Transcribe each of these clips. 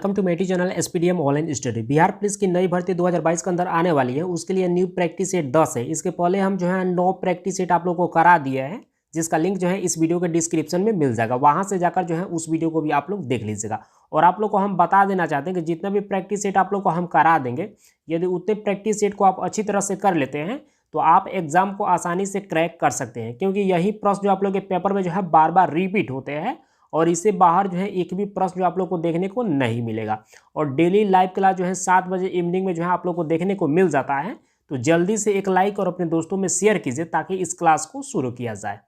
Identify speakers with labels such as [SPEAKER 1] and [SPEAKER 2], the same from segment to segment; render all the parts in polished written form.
[SPEAKER 1] Welcome to मेटी channel SPDM online study. Bihar police की नई भर्ती 2022 के अंदर आने वाली है, उसके लिए न्यू प्रैक्टिस सेट 10 है। इसके पहले हम जो है 9 प्रैक्टिस सेट आप लोग को करा दिया है, जिसका लिंक जो है इस वीडियो के डिस्क्रिप्शन में मिल जाएगा। वहां से जाकर जो है उस वीडियो को भी आप लोग देख लीजिएगा। और आप लोग को हम बता देना चाहते हैं कि जितना भी प्रैक्टिस सेट आप लोग को हम करा देंगे, यदि उतने प्रैक्टिस सेट को आप अच्छी तरह से कर लेते हैं तो आप एग्जाम को आसानी से क्रैक कर सकते हैं, क्योंकि यही प्रश्न जो आप लोग के पेपर में जो है बार बार रिपीट होते हैं और इससे बाहर जो है एक भी प्रश्न जो आप लोग को देखने को नहीं मिलेगा। और डेली लाइव क्लास जो है 7 बजे इवनिंग में जो है आप लोग को देखने को मिल जाता है। तो जल्दी से एक लाइक और अपने दोस्तों में शेयर कीजिए ताकि इस क्लास को शुरू किया जाए।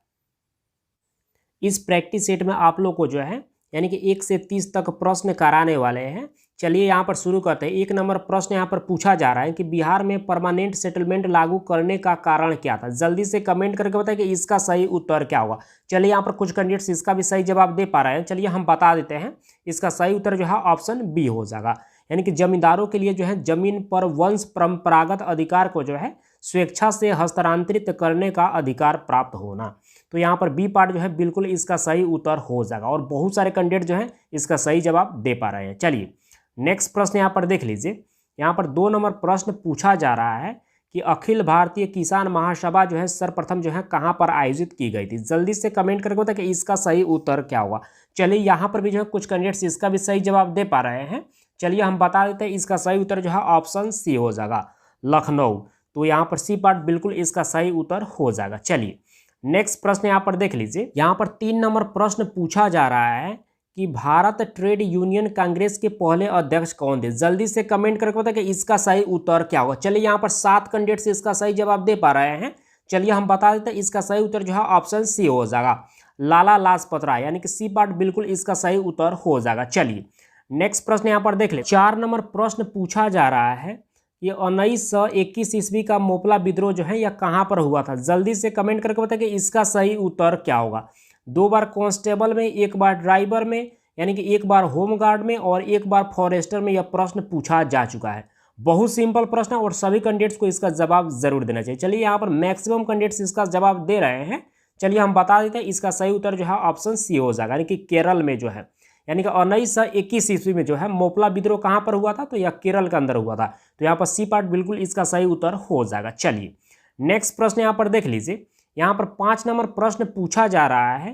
[SPEAKER 1] इस प्रैक्टिस सेट में आप लोग को जो है यानी कि 1 से 30 तक प्रश्न कराने वाले हैं। चलिए यहाँ पर शुरू करते हैं। 1 नंबर प्रश्न यहाँ पर पूछा जा रहा है कि बिहार में परमानेंट सेटलमेंट लागू करने का कारण क्या था। जल्दी से कमेंट करके बताएं कि इसका सही उत्तर क्या होगा। चलिए यहाँ पर कुछ कैंडिडेट्स इसका भी सही जवाब दे पा रहे हैं। चलिए हम बता देते हैं। इसका सही उत्तर जो है ऑप्शन बी हो जाएगा, यानी कि जमींदारों के लिए जो है जमीन पर वंश परंपरागत अधिकार को जो है स्वेच्छा से हस्तांतरित करने का अधिकार प्राप्त होना। तो यहाँ पर बी पार्ट जो है बिल्कुल इसका सही उत्तर हो जाएगा और बहुत सारे कैंडिडेट जो है इसका सही जवाब दे पा रहे हैं। चलिए नेक्स्ट प्रश्न यहाँ पर देख लीजिए। यहाँ पर 2 नंबर प्रश्न पूछा जा रहा है कि अखिल भारतीय किसान महासभा जो है सर्वप्रथम जो है कहाँ पर आयोजित की गई थी। जल्दी से कमेंट करके बताएं कि इसका सही उत्तर क्या होगा। चलिए यहाँ पर भी जो है कुछ कैंडिडेट्स इसका भी सही जवाब दे पा रहे हैं। चलिए हम बता देते हैं। इसका सही उत्तर जो है ऑप्शन सी हो जाएगा, लखनऊ। तो यहाँ पर सी पार्ट बिल्कुल इसका सही उत्तर हो जाएगा। चलिए नेक्स्ट प्रश्न यहाँ पर देख लीजिए। यहाँ पर 3 नंबर प्रश्न पूछा जा रहा है कि भारत ट्रेड यूनियन कांग्रेस के पहले अध्यक्ष कौन थे। जल्दी से कमेंट करके बताएं कि इसका सही उत्तर क्या होगा। चलिए यहाँ पर 7 कैंडिडेट्स इसका सही जवाब दे पा रहे हैं। चलिए हम बता देते हैं। इसका सही उत्तर जो है ऑप्शन सी हो जाएगा, लाला लाजपत राय, यानी कि सी पार्ट बिल्कुल इसका सही उत्तर हो जाएगा। चलिए नेक्स्ट प्रश्न यहाँ पर देख ले। 4 नंबर प्रश्न पूछा जा रहा है ये 1921 ईस्वी का मोपला विद्रोह जो है यह कहाँ पर हुआ था। जल्दी से कमेंट करके बताएं कि इसका सही उत्तर क्या होगा। 2 बार कांस्टेबल में, 1 बार ड्राइवर में, यानी कि 1 बार होमगार्ड में और 1 बार फॉरेस्टर में यह प्रश्न पूछा जा चुका है। बहुत सिंपल प्रश्न और सभी कैंडिडेट्स को इसका जवाब जरूर देना चाहिए। चलिए यहाँ पर मैक्सिमम कैंडिडेट्स इसका जवाब दे रहे हैं। चलिए हम बता देते हैं। इसका सही उत्तर जो है ऑप्शन सी हो जाएगा, यानी कि केरल में जो है, यानी कि 1921 ईस्वी में जो है मोपला विद्रोह कहाँ पर हुआ था, तो यह केरल के अंदर हुआ था। तो यहाँ पर सी पार्ट बिल्कुल इसका सही उत्तर हो जाएगा। चलिए नेक्स्ट प्रश्न यहाँ पर देख लीजिए। यहाँ पर 5 नंबर प्रश्न पूछा जा रहा है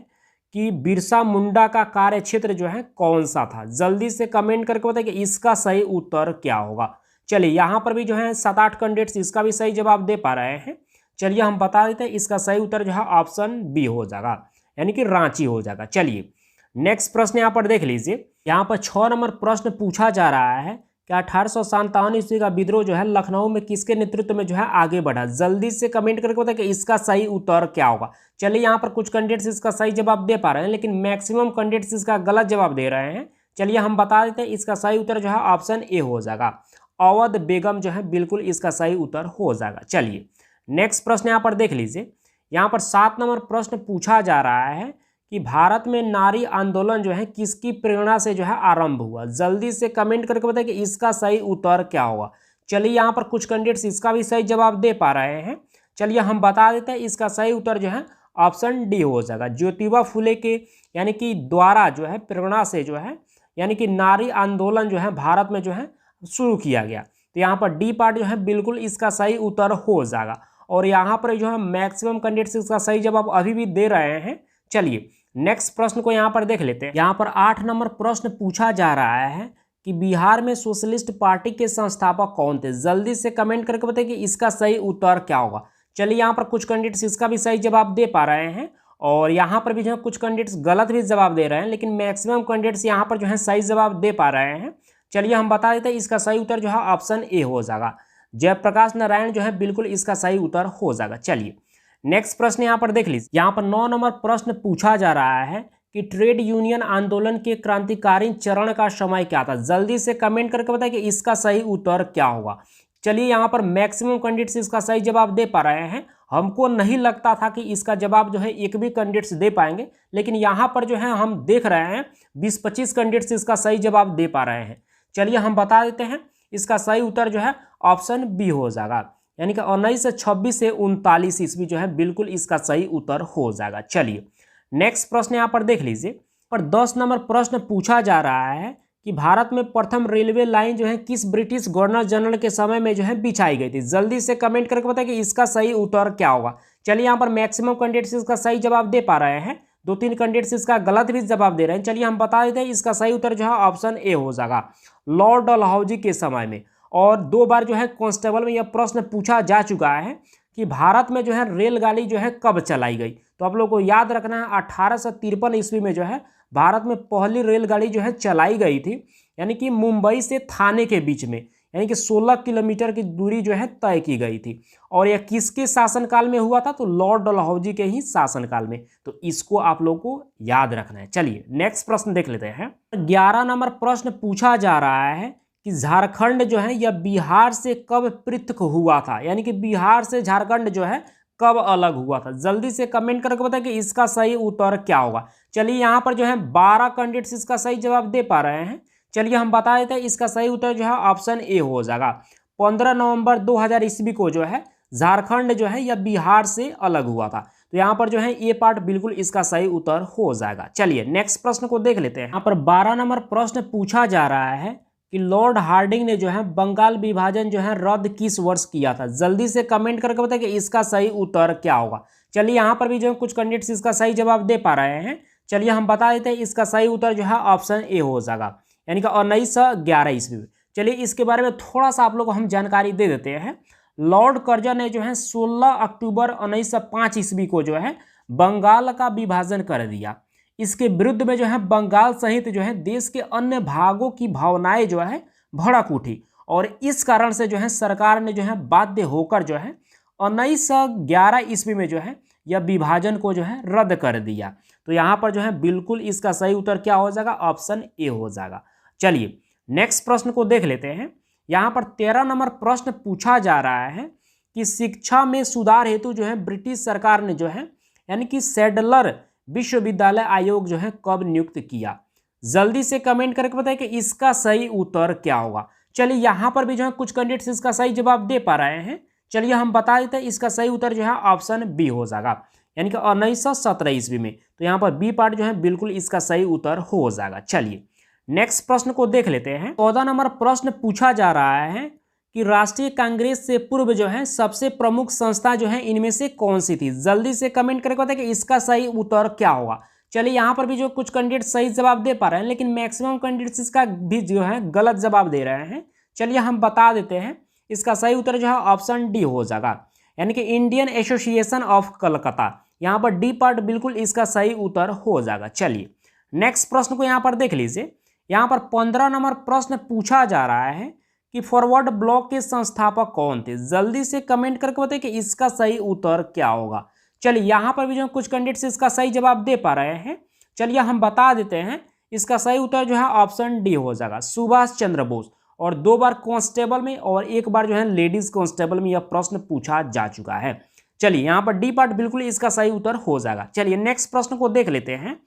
[SPEAKER 1] कि बिरसा मुंडा का कार्य क्षेत्र जो है कौन सा था। जल्दी से कमेंट करके बताइए कि इसका सही उत्तर क्या होगा। चलिए यहाँ पर भी जो है 7-8 कैंडिडेट्स इसका भी सही जवाब दे पा रहे हैं। चलिए हम बता देते हैं। इसका सही उत्तर जो है ऑप्शन बी हो जाएगा, यानी कि रांची हो जाएगा। चलिए नेक्स्ट प्रश्न यहाँ पर देख लीजिए। यहाँ पर 6 नंबर प्रश्न पूछा जा रहा है कि 1857 ईस्वी का विद्रोह जो है लखनऊ में किसके नेतृत्व में जो है आगे बढ़ा। जल्दी से कमेंट करके बताएं कि इसका सही उत्तर क्या होगा। चलिए यहाँ पर कुछ कैंडिडेट्स इसका सही जवाब दे पा रहे हैं, लेकिन मैक्सिमम कैंडिडेट्स इसका गलत जवाब दे रहे हैं। चलिए हम बता देते हैं। इसका सही उत्तर जो है ऑप्शन ए हो जाएगा, अवध बेगम जो है बिल्कुल इसका सही उत्तर हो जाएगा। चलिए नेक्स्ट प्रश्न यहाँ पर देख लीजिए। यहाँ पर 7 नंबर प्रश्न पूछा जा रहा है कि भारत में नारी आंदोलन जो है किसकी प्रेरणा से जो है आरंभ हुआ। जल्दी से कमेंट करके बताएं कि इसका सही उत्तर क्या होगा। चलिए यहाँ पर कुछ कैंडिडेट्स इसका भी सही जवाब दे पा रहे हैं। चलिए हम बता देते हैं। इसका सही उत्तर जो है ऑप्शन डी हो जाएगा, ज्योतिबा फुले के यानी कि द्वारा जो है प्रेरणा से जो है यानी कि नारी आंदोलन जो है भारत में जो है शुरू किया गया। तो यहाँ पर डी पार्ट जो है बिल्कुल इसका सही उत्तर हो जाएगा। और यहाँ पर जो है मैक्सिमम कैंडिडेट्स इसका सही जवाब अभी भी दे रहे हैं। चलिए नेक्स्ट प्रश्न को यहाँ पर देख लेते हैं। यहाँ पर 8 नंबर प्रश्न पूछा जा रहा है कि बिहार में सोशलिस्ट पार्टी के संस्थापक कौन थे। जल्दी से कमेंट करके बताइए कि इसका सही उत्तर क्या होगा। चलिए यहाँ पर कुछ कैंडिडेट्स इसका भी सही जवाब दे पा रहे हैं और यहाँ पर भी जो है कुछ कैंडिडेट्स गलत भी जवाब दे रहे हैं, लेकिन मैक्सिमम कैंडिडेट्स यहाँ पर जो है सही जवाब दे पा रहे हैं। चलिए हम बता देते हैं। इसका सही उत्तर जो है ऑप्शन ए हो जाएगा, जयप्रकाश नारायण जो है बिल्कुल इसका सही उत्तर हो जाएगा। चलिए नेक्स्ट प्रश्न यहाँ पर देख लीजिए। यहाँ पर 9 नंबर प्रश्न पूछा जा रहा है कि ट्रेड यूनियन आंदोलन के क्रांतिकारी चरण का समय क्या था। जल्दी से कमेंट करके बताएं कि इसका सही उत्तर क्या होगा। चलिए यहाँ पर मैक्सिमम कैंडिडेट्स इसका सही जवाब दे पा रहे हैं। हमको नहीं लगता था कि इसका जवाब जो है एक भी कैंडिडेट्स दे पाएंगे, लेकिन यहाँ पर जो है हम देख रहे हैं 20-25 कैंडिडेट्स इसका सही जवाब दे पा रहे हैं। चलिए हम बता देते हैं। इसका सही उत्तर जो है ऑप्शन बी हो जाएगा, यानी कि 1926 से 39 ईस्वी जो है बिल्कुल इसका सही उत्तर हो जाएगा। चलिए नेक्स्ट प्रश्न यहाँ पर देख लीजिए। पर 10 नंबर प्रश्न पूछा जा रहा है कि भारत में प्रथम रेलवे लाइन जो है किस ब्रिटिश गवर्नर जनरल के समय में जो है बिछाई गई थी? जल्दी से कमेंट करके बताएं कि इसका सही उत्तर क्या होगा। चलिए यहाँ पर मैक्सिमम कैंडिडेट्स इसका सही जवाब दे पा रहे हैं, 2-3 कैंडिडेट्स इसका गलत भी जवाब दे रहे हैं। चलिए हम बता देते हैं, इसका सही उत्तर जो है ऑप्शन ए हो जाएगा, लॉर्ड डलहौजी के समय में। और 2 बार जो है कांस्टेबल में यह प्रश्न पूछा जा चुका है कि भारत में जो है रेलगाड़ी जो है कब चलाई गई। तो आप लोग को याद रखना है 1853 ईस्वी में जो है भारत में पहली रेलगाड़ी जो है चलाई गई थी, यानी कि मुंबई से थाने के बीच में, यानी कि 16 किलोमीटर की दूरी जो है तय की गई थी। और यह किसके शासनकाल में हुआ था? तो लॉर्ड डलहौजी के ही शासनकाल में। तो इसको आप लोग को याद रखना है। चलिए नेक्स्ट प्रश्न देख लेते हैं। 11 नंबर प्रश्न पूछा जा रहा है कि झारखंड जो है यह बिहार से कब पृथक हुआ था, यानी कि बिहार से झारखंड जो है कब अलग हुआ था। जल्दी से कमेंट करके बताएं कि इसका सही उत्तर क्या होगा। चलिए यहाँ पर जो है 12 कैंडिडेट्स इसका सही जवाब दे पा रहे हैं। चलिए हम बता देते हैं, इसका सही उत्तर जो है ऑप्शन ए हो जाएगा। 15 नवंबर 2000 ईस्वी को जो है झारखंड जो है यह बिहार से अलग हुआ था। तो यहाँ पर जो है ये पार्ट बिल्कुल इसका सही उत्तर हो जाएगा। चलिए नेक्स्ट प्रश्न को देख लेते हैं। यहाँ पर 12 नंबर प्रश्न पूछा जा रहा है कि लॉर्ड हार्डिंग ने जो है बंगाल विभाजन जो है रद्द किस वर्ष किया था। जल्दी से कमेंट करके बताएं कि इसका सही उत्तर क्या होगा। चलिए यहाँ पर भी जो है कुछ कैंडिडेट्स इसका सही जवाब दे पा रहे हैं। चलिए हम बता देते हैं, इसका सही उत्तर जो है ऑप्शन ए हो जाएगा, यानी कि 1911 ईस्वी में। चलिए इसके बारे में थोड़ा सा आप लोग को हम जानकारी दे देते हैं। लॉर्ड कर्जन ने जो है 16 अक्टूबर 1905 ईस्वी को जो है बंगाल का विभाजन कर दिया। इसके विरुद्ध में जो है बंगाल सहित जो है देश के अन्य भागों की भावनाएं जो है भड़क उठी, और इस कारण से जो है सरकार ने जो है बाध्य होकर जो है 1911 ईस्वी में जो है यह विभाजन को जो है रद्द कर दिया। तो यहाँ पर जो है बिल्कुल इसका सही उत्तर क्या हो जाएगा? ऑप्शन ए हो जाएगा। चलिए नेक्स्ट प्रश्न को देख लेते हैं। यहाँ पर 13 नंबर प्रश्न पूछा जा रहा है कि शिक्षा में सुधार हेतु जो है ब्रिटिश सरकार ने जो है यानी कि सैडलर विश्वविद्यालय आयोग जो है कब नियुक्त किया। जल्दी से कमेंट करके बताएं कि इसका सही उत्तर क्या होगा। चलिए यहाँ पर भी जो है कुछ कैंडिडेट्स इसका सही जवाब दे पा रहे हैं। चलिए हम बता देते हैं, इसका सही उत्तर जो है ऑप्शन बी हो जाएगा, यानी कि 1917 ईस्वी में। तो यहाँ पर बी पार्ट जो है बिल्कुल इसका सही उत्तर हो जाएगा। चलिए नेक्स्ट प्रश्न को देख लेते हैं। 14 नंबर प्रश्न पूछा जा रहा है कि राष्ट्रीय कांग्रेस से पूर्व जो है सबसे प्रमुख संस्था जो है इनमें से कौन सी थी। जल्दी से कमेंट करके बताएं कि इसका सही उत्तर क्या होगा। चलिए यहाँ पर भी जो कुछ कैंडिडेट सही जवाब दे पा रहे हैं, लेकिन मैक्सिमम कैंडिडेट्स इसका भी जो है गलत जवाब दे रहे हैं। चलिए हम बता देते हैं, इसका सही उत्तर जो है ऑप्शन डी हो जाएगा, यानी कि इंडियन एसोसिएशन ऑफ कलकत्ता। यहाँ पर डी पार्ट बिल्कुल इसका सही उत्तर हो जाएगा। चलिए नेक्स्ट प्रश्न को यहाँ पर देख लीजिए। यहाँ पर 15 नंबर प्रश्न पूछा जा रहा है कि फॉरवर्ड ब्लॉक के संस्थापक कौन थे। जल्दी से कमेंट करके बताइए कि इसका सही उत्तर क्या होगा। चलिए यहाँ पर भी जो कुछ कैंडिडेट्स इसका सही जवाब दे पा रहे हैं। चलिए हम बता देते हैं, इसका सही उत्तर जो है ऑप्शन डी हो जाएगा, सुभाष चंद्र बोस। और 2 बार कांस्टेबल में और 1 बार जो है लेडीज कांस्टेबल में यह प्रश्न पूछा जा चुका है। चलिए यहाँ पर डी पार्ट बिल्कुल इसका सही उत्तर हो जाएगा। चलिए नेक्स्ट प्रश्न को देख लेते हैं।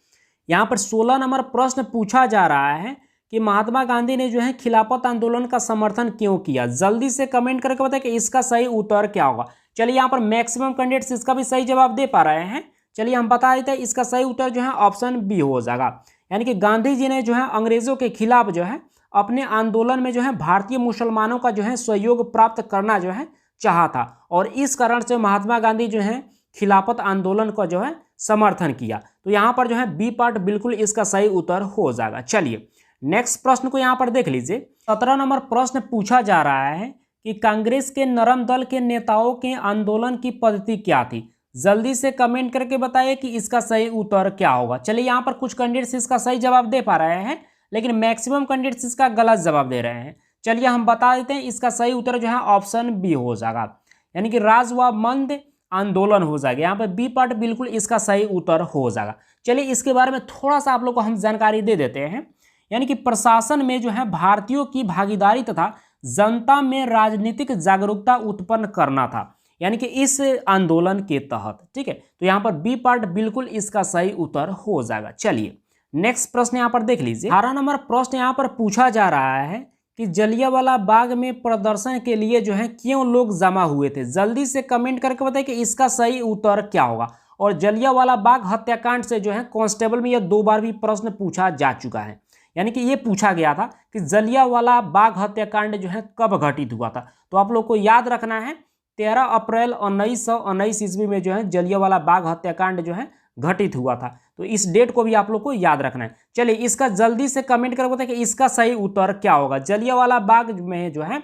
[SPEAKER 1] यहाँ पर 16 नंबर प्रश्न पूछा जा रहा है कि महात्मा गांधी ने जो है खिलाफत आंदोलन का समर्थन क्यों किया। जल्दी से कमेंट करके बताएं कि इसका सही उत्तर क्या होगा। चलिए यहाँ पर मैक्सिमम कैंडिडेट्स इसका भी सही जवाब दे पा रहे हैं। चलिए हम बता देते हैं, इसका सही उत्तर जो है ऑप्शन बी हो जाएगा, यानी कि गांधी जी ने जो है अंग्रेजों के खिलाफ जो है अपने आंदोलन में जो है भारतीय मुसलमानों का जो है सहयोग प्राप्त करना जो है चाहा था, और इस कारण से महात्मा गांधी जो है खिलाफत आंदोलन का जो है समर्थन किया। तो यहाँ पर जो है बी पार्ट बिल्कुल इसका सही उत्तर हो जाएगा। चलिए नेक्स्ट प्रश्न को यहाँ पर देख लीजिए। 17 नंबर प्रश्न पूछा जा रहा है कि कांग्रेस के नरम दल के नेताओं के आंदोलन की पद्धति क्या थी। जल्दी से कमेंट करके बताइए कि इसका सही उत्तर क्या होगा। चलिए यहाँ पर कुछ कैंडिडेट्स इसका सही जवाब दे पा रहे हैं, लेकिन मैक्सिमम कैंडिडेट्स इसका गलत जवाब दे रहे हैं। चलिए हम बता देते हैं, इसका सही उत्तर जो है ऑप्शन बी हो जाएगा, यानी कि राज व मंद आंदोलन हो जाएगा। यहाँ पर बी पार्ट बिल्कुल इसका सही उत्तर हो जाएगा। चलिए इसके बारे में थोड़ा सा आप लोग को हम जानकारी दे देते हैं, यानी कि प्रशासन में जो है भारतीयों की भागीदारी तथा जनता में राजनीतिक जागरूकता उत्पन्न करना था, यानी कि इस आंदोलन के तहत। ठीक है, तो यहाँ पर बी पार्ट बिल्कुल इसका सही उत्तर हो जाएगा। चलिए नेक्स्ट प्रश्न यहाँ पर देख लीजिए। 18 नंबर प्रश्न यहाँ पर पूछा जा रहा है कि जलियांवाला बाग में प्रदर्शन के लिए जो है क्यों लोग जमा हुए थे। जल्दी से कमेंट करके बताइए कि इसका सही उत्तर क्या होगा। और जलियांवाला बाग हत्याकांड से जो है कांस्टेबल में यह 2 बार भी प्रश्न पूछा जा चुका है। यानी कि ये पूछा गया था कि जलियांवाला बाग हत्याकांड जो है कब घटित हुआ था। तो आप लोग को याद रखना है 13 अप्रैल 1919 ईस्वी में जो है जलियांवाला बाग हत्याकांड जो है घटित हुआ था। तो इस डेट को भी आप लोग को याद रखना है। चलिए इसका जल्दी से कमेंट करके बताएं कि इसका सही उत्तर क्या होगा। जलियांवाला बाग में जो है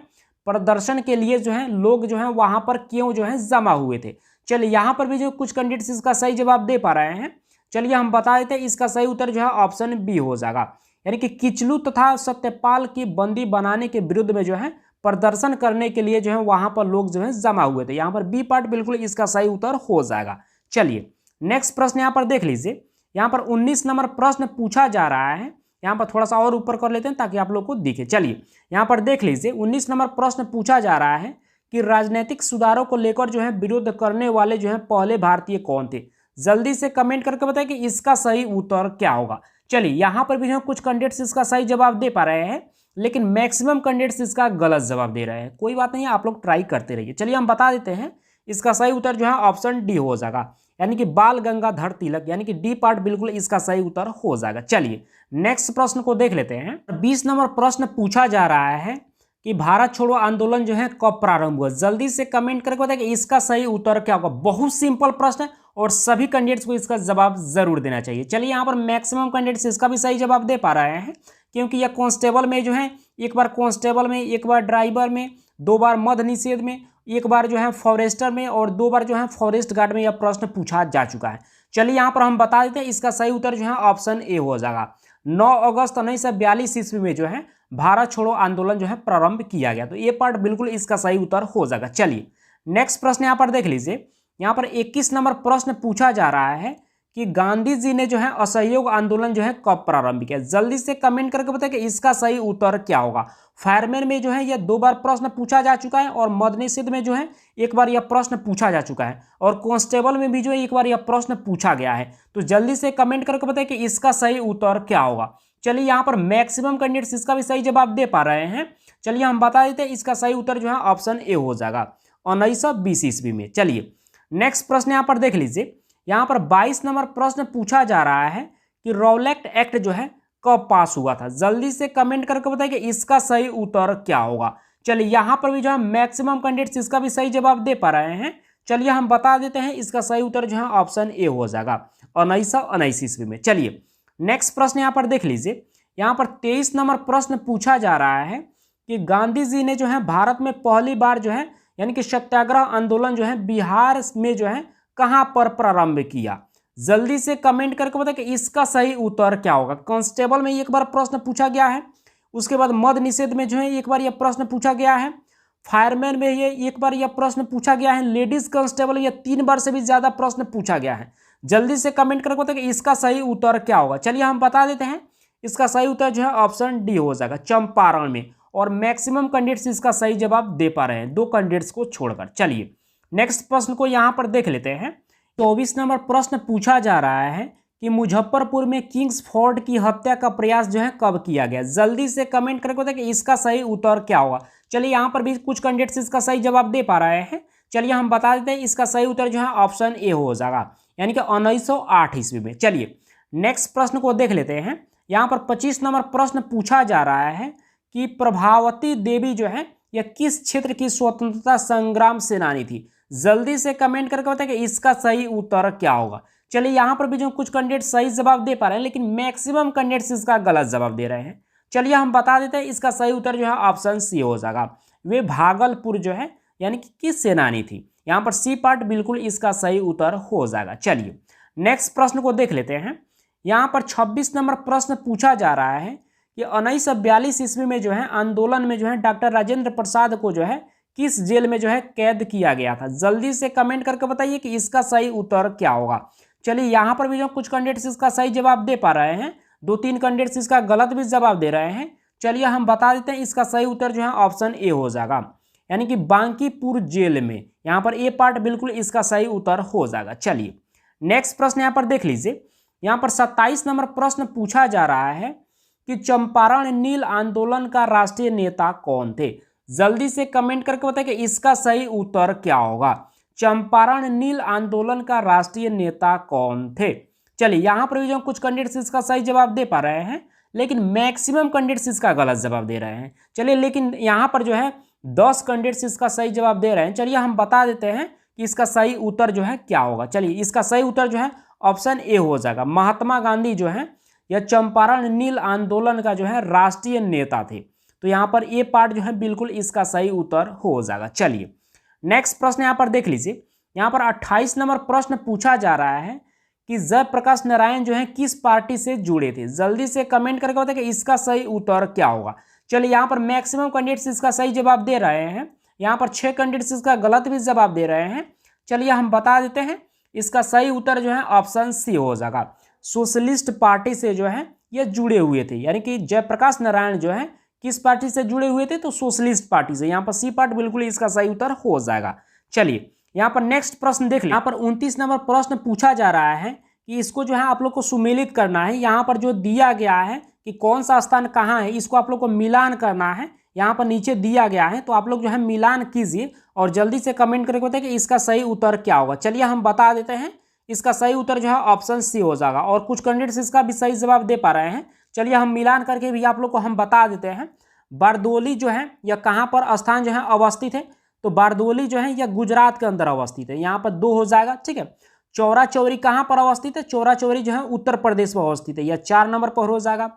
[SPEAKER 1] प्रदर्शन के लिए जो है लोग जो है वहां पर क्यों जो है जमा हुए थे। चलिए यहाँ पर भी जो कुछ कैंडिडेट्स इसका सही जवाब दे पा रहे हैं। चलिए हम बता देते हैं, इसका सही उत्तर जो है ऑप्शन बी हो जाएगा, यानी कि किचलू तथा सत्यपाल की बंदी बनाने के विरुद्ध में जो है प्रदर्शन करने के लिए जो है वहां पर लोग जो है जमा हुए थे। यहाँ पर बी पार्ट बिल्कुल इसका सही उत्तर हो जाएगा। चलिए नेक्स्ट प्रश्न यहाँ पर देख लीजिए। यहाँ पर 19 नंबर प्रश्न पूछा जा रहा है। यहाँ पर थोड़ा सा और ऊपर कर लेते हैं ताकि आप लोग को दिखे। चलिए यहाँ पर देख लीजिए 19 नंबर प्रश्न पूछा जा रहा है कि राजनीतिक सुधारों को लेकर जो है विरोध करने वाले जो है पहले भारतीय कौन थे। जल्दी से कमेंट करके बताएं कि इसका सही उत्तर क्या होगा। चलिए यहाँ पर भी जो है कुछ कैंडिडेट्स इसका सही जवाब दे पा रहे हैं, लेकिन मैक्सिमम कैंडिडेट्स इसका गलत जवाब दे रहे हैं। कोई बात नहीं, आप लोग ट्राई करते रहिए। चलिए हम बता देते हैं, इसका सही उत्तर जो है ऑप्शन डी हो जाएगा, यानी कि बाल गंगाधर तिलक, यानी कि डी पार्ट बिल्कुल इसका सही उत्तर हो जाएगा। चलिए नेक्स्ट प्रश्न को देख लेते हैं। 20 नंबर प्रश्न पूछा जा रहा है कि भारत छोड़ो आंदोलन जो है कब प्रारंभ हुआ। जल्दी से कमेंट करके बताएं कि इसका सही उत्तर क्या होगा। बहुत सिंपल प्रश्न है और सभी कैंडिडेट्स को इसका जवाब जरूर देना चाहिए। चलिए यहाँ पर मैक्सिमम कैंडिडेट्स इसका भी सही जवाब दे पा रहे हैं, क्योंकि यह कांस्टेबल में जो है एक बार कांस्टेबल में, एक बार ड्राइवर में, 2 बार मद्य निषेध में, एक बार जो है फॉरेस्टर में और 2 बार जो है फॉरेस्ट गार्ड में यह प्रश्न पूछा जा चुका है। चलिए यहाँ पर हम बता देते हैं, इसका सही उत्तर जो है ऑप्शन ए हो जाएगा। 9 अगस्त 1942 ईस्वी में जो है भारत छोड़ो आंदोलन जो है प्रारंभ किया गया। तो ये पार्ट बिल्कुल इसका सही उत्तर हो जाएगा। चलिए नेक्स्ट प्रश्न यहाँ पर देख लीजिए। यहाँ पर 21 नंबर प्रश्न पूछा जा रहा है कि गांधी जी ने जो है असहयोग आंदोलन जो है कब प्रारंभ किया। जल्दी से कमेंट करके बताएं कि इसका सही उत्तर क्या होगा। फायरमैन में जो है यह 2 बार प्रश्न पूछा जा चुका है और मद्य निषेध में जो है एक बार यह प्रश्न पूछा जा चुका है और कांस्टेबल में भी जो है एक बार यह प्रश्न पूछा गया है। तो जल्दी से कमेंट करके बताएं कि इसका सही उत्तर क्या होगा। चलिए यहाँ पर मैक्सिमम कैंडिडेट्स इसका भी सही जवाब दे पा रहे हैं। चलिए हम बता देते हैं, इसका सही उत्तर जो है ऑप्शन ए हो जाएगा 1920 ईस्वी में। चलिए नेक्स्ट प्रश्न यहाँ पर देख लीजिए। यहाँ पर 22 नंबर प्रश्न पूछा जा रहा है कि रॉलेट एक्ट जो है कब पास हुआ था। जल्दी से कमेंट करके बताइए कि इसका सही उत्तर क्या होगा। चलिए यहाँ पर भी जो है मैक्सिमम कैंडिडेट्स इसका भी सही जवाब दे पा रहे हैं। चलिए हम बता देते हैं, इसका सही उत्तर जो है ऑप्शन ए हो जाएगा 1919 ईस्वी में। चलिए नेक्स्ट प्रश्न यहाँ पर देख लीजिए। यहाँ पर 23 नंबर प्रश्न पूछा जा रहा है कि गांधी जी ने जो है भारत में पहली बार जो है यानी कि सत्याग्रह आंदोलन जो है बिहार में जो है कहां पर प्रारंभ किया। जल्दी से कमेंट करके बताएं कि इसका सही उत्तर क्या होगा। कांस्टेबल में एक बार प्रश्न पूछा गया है, उसके बाद मद्य निषेध में जो है एक बार यह प्रश्न पूछा गया है, फायरमैन में ये एक बार यह प्रश्न पूछा गया है, लेडीज कांस्टेबल यह 3 बार से भी ज्यादा प्रश्न पूछा गया है। जल्दी से कमेंट करके बताएं कि इसका सही उत्तर क्या होगा। चलिए हम बता देते हैं, इसका सही उत्तर जो है ऑप्शन डी हो जाएगा, चंपारण में। और मैक्सिमम कैंडिडेट्स इसका सही जवाब दे पा रहे हैं, 2 कैंडिडेट्स को छोड़कर। चलिए नेक्स्ट प्रश्न को यहाँ पर देख लेते हैं। 24 नंबर प्रश्न पूछा जा रहा है कि मुजफ्फरपुर में किंग्स फोर्ड की हत्या का प्रयास जो है कब किया गया। जल्दी से कमेंट करके बताएं कि इसका सही उत्तर क्या होगा। चलिए यहाँ पर भी कुछ कैंडिडेट्स इसका सही जवाब दे पा रहे हैं। चलिए हम बता देते हैं, इसका सही उत्तर जो है ऑप्शन ए हो जाएगा, यानी कि 1908 ईस्वी में। चलिए नेक्स्ट प्रश्न को देख लेते हैं। यहाँ पर 25 नंबर प्रश्न पूछा जा रहा है कि प्रभावती देवी जो है यह किस क्षेत्र की स्वतंत्रता संग्राम सेनानी थी। जल्दी से कमेंट करके बताएं कि इसका सही उत्तर क्या होगा। चलिए यहाँ पर भी जो कुछ कैंडिडेट सही जवाब दे पा रहे हैं, लेकिन मैक्सिमम कैंडिडेट्स इसका गलत जवाब दे रहे हैं। चलिए हम बता देते हैं, इसका सही उत्तर जो है ऑप्शन सी हो जाएगा, वे भागलपुर जो है यानी कि किस सेनानी थी। यहाँ पर सी पार्ट बिल्कुल इसका सही उत्तर हो जाएगा। चलिए नेक्स्ट प्रश्न को देख लेते हैं। यहाँ पर 26 नंबर प्रश्न पूछा जा रहा है कि 1942 ईस्वी में जो है आंदोलन में जो है डॉक्टर राजेंद्र प्रसाद को जो है किस जेल में जो है कैद किया गया था। जल्दी से कमेंट करके बताइए कि इसका सही उत्तर क्या होगा। चलिए यहाँ पर भी जो कुछ कैंडिडेट्स इसका सही जवाब दे पा रहे हैं, 2-3 कैंडिडेट्स इसका गलत भी जवाब दे रहे हैं। चलिए हम बता देते हैं, इसका सही उत्तर जो है ऑप्शन ए हो जाएगा, यानी कि बांकीपुर जेल में। यहाँ पर ए पार्ट बिल्कुल इसका सही उत्तर हो जाएगा। चलिए नेक्स्ट प्रश्न यहाँ पर देख लीजिए। यहाँ पर 27 नंबर प्रश्न पूछा जा रहा है कि चंपारण नील आंदोलन का राष्ट्रीय नेता कौन थे। जल्दी से कमेंट करके बताएं कि इसका सही उत्तर क्या होगा। चंपारण नील आंदोलन का राष्ट्रीय नेता कौन थे। चलिए यहाँ पर भी जो कुछ कैंडिडेट्स इसका सही जवाब दे पा रहे हैं, लेकिन मैक्सिमम कैंडिडेट्स इसका गलत जवाब दे रहे हैं। चलिए, लेकिन यहाँ पर जो है 10 कैंडिडेट्स इसका सही जवाब दे रहे हैं। चलिए हम बता देते हैं कि इसका सही उत्तर जो है क्या होगा। चलिए, इसका सही उत्तर जो है ऑप्शन ए हो जाएगा। महात्मा गांधी जो है यह चंपारण नील आंदोलन का जो है राष्ट्रीय नेता थे। तो यहाँ पर ए पार्ट जो है बिल्कुल इसका सही उत्तर हो जाएगा। चलिए नेक्स्ट प्रश्न यहाँ पर देख लीजिए। यहाँ पर 28 नंबर प्रश्न पूछा जा रहा है कि जयप्रकाश नारायण जो है किस पार्टी से जुड़े थे। जल्दी से कमेंट करके बताइए कि इसका सही उत्तर क्या होगा। चलिए, यहाँ पर मैक्सिमम कैंडिडेट्स इसका सही जवाब दे रहे हैं। यहाँ पर 6 कैंडिडेट्स इसका गलत भी जवाब दे रहे हैं। चलिए हम बता देते हैं, इसका सही उत्तर जो है ऑप्शन सी हो जाएगा। सोशलिस्ट पार्टी से जो है ये जुड़े हुए थे, यानी कि जयप्रकाश नारायण जो है किस पार्टी से जुड़े हुए थे, तो सोशलिस्ट पार्टी से। यहाँ पर सी पार्ट बिल्कुल इसका सही उत्तर हो जाएगा। चलिए यहाँ पर नेक्स्ट प्रश्न देख लें। यहाँ पर 29 नंबर प्रश्न पूछा जा रहा है कि इसको जो है आप लोग को सुमेलित करना है। यहाँ पर जो दिया गया है कि कौन सा स्थान कहाँ है, इसको आप लोग को मिलान करना है। यहाँ पर नीचे दिया गया है, तो आप लोग जो है मिलान कीजिए और जल्दी से कमेंट करके बताइए कि इसका सही उत्तर क्या होगा। चलिए हम बता देते हैं, इसका सही उत्तर जो है ऑप्शन सी हो जाएगा। और कुछ कैंडिडेट्स इसका भी सही जवाब दे पा रहे हैं। चलिए हम मिलान करके भी आप लोग को हम बता देते हैं। बारदोली जो है यह कहाँ पर स्थान जो है अवस्थित है, तो बारदोली जो है यह गुजरात के अंदर अवस्थित है। यहाँ पर 2 हो जाएगा। ठीक है, चौरा चौरी कहाँ पर अवस्थित है, चौरा चौरी जो है उत्तर प्रदेश में अवस्थित है, यह 4 नंबर पर हो जाएगा।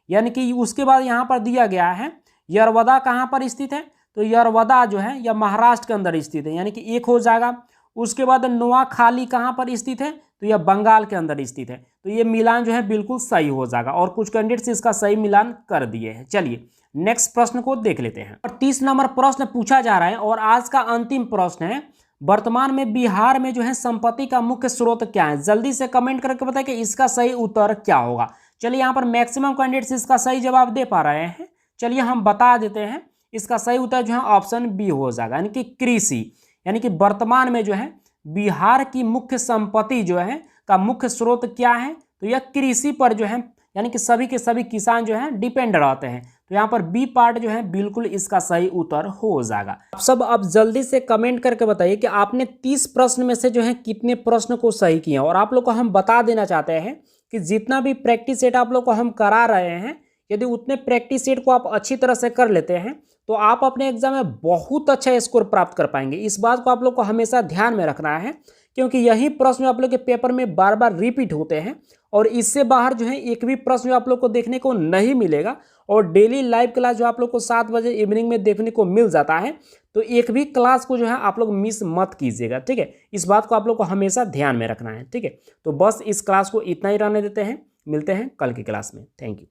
[SPEAKER 1] यानी कि उसके बाद यहाँ पर दिया गया है यरवदा कहाँ पर स्थित है, तो यरवदा जो है यह महाराष्ट्र के अंदर स्थित है, यानी कि 1 हो जाएगा। उसके बाद नोआखाली कहाँ पर स्थित है, तो यह बंगाल के अंदर स्थित है। तो ये मिलान जो है बिल्कुल सही हो जाएगा और कुछ कैंडिडेट्स इसका सही मिलान कर दिए हैं। चलिए नेक्स्ट प्रश्न को देख लेते हैं। और 30 नंबर प्रश्न पूछा जा रहा है और आज का अंतिम प्रश्न है, वर्तमान में बिहार में जो है संपत्ति का मुख्य स्रोत क्या है। जल्दी से कमेंट करके बताएं कि इसका सही उत्तर क्या होगा। चलिए यहाँ पर मैक्सिमम कैंडिडेट्स इसका सही जवाब दे पा रहे हैं। चलिए हम बता देते हैं, इसका सही उत्तर जो है ऑप्शन बी हो जाएगा, यानी कि कृषि। यानी कि वर्तमान में जो है बिहार की मुख्य संपत्ति जो है का मुख्य स्रोत क्या है, तो यह कृषि पर जो है, यानी कि सभी के सभी किसान जो है डिपेंड रहते हैं। तो यहाँ पर बी पार्ट जो है बिल्कुल इसका सही उत्तर हो जाएगा। आप सब अब जल्दी से कमेंट करके बताइए कि आपने 30 प्रश्न में से जो है कितने प्रश्न को सही किए। और आप लोग को हम बता देना चाहते हैं कि जितना भी प्रैक्टिस सेट आप लोग को हम करा रहे हैं, यदि उतने प्रैक्टिस सेट को आप अच्छी तरह से कर लेते हैं तो आप अपने एग्जाम में बहुत अच्छा स्कोर प्राप्त कर पाएंगे। इस बात को आप लोग को हमेशा ध्यान में रखना है, क्योंकि यही प्रश्न आप लोग के पेपर में बार बार रिपीट होते हैं और इससे बाहर जो है एक भी प्रश्न आप लोग को देखने को नहीं मिलेगा। और डेली लाइव क्लास जो आप लोग को 7 बजे इवनिंग में देखने को मिल जाता है, तो एक भी क्लास को जो है आप लोग मिस मत कीजिएगा। ठीक है, इस बात को आप लोग को हमेशा ध्यान में रखना है। ठीक है, तो बस इस क्लास को इतना ही रहने देते हैं। मिलते हैं कल की क्लास में। Thank you.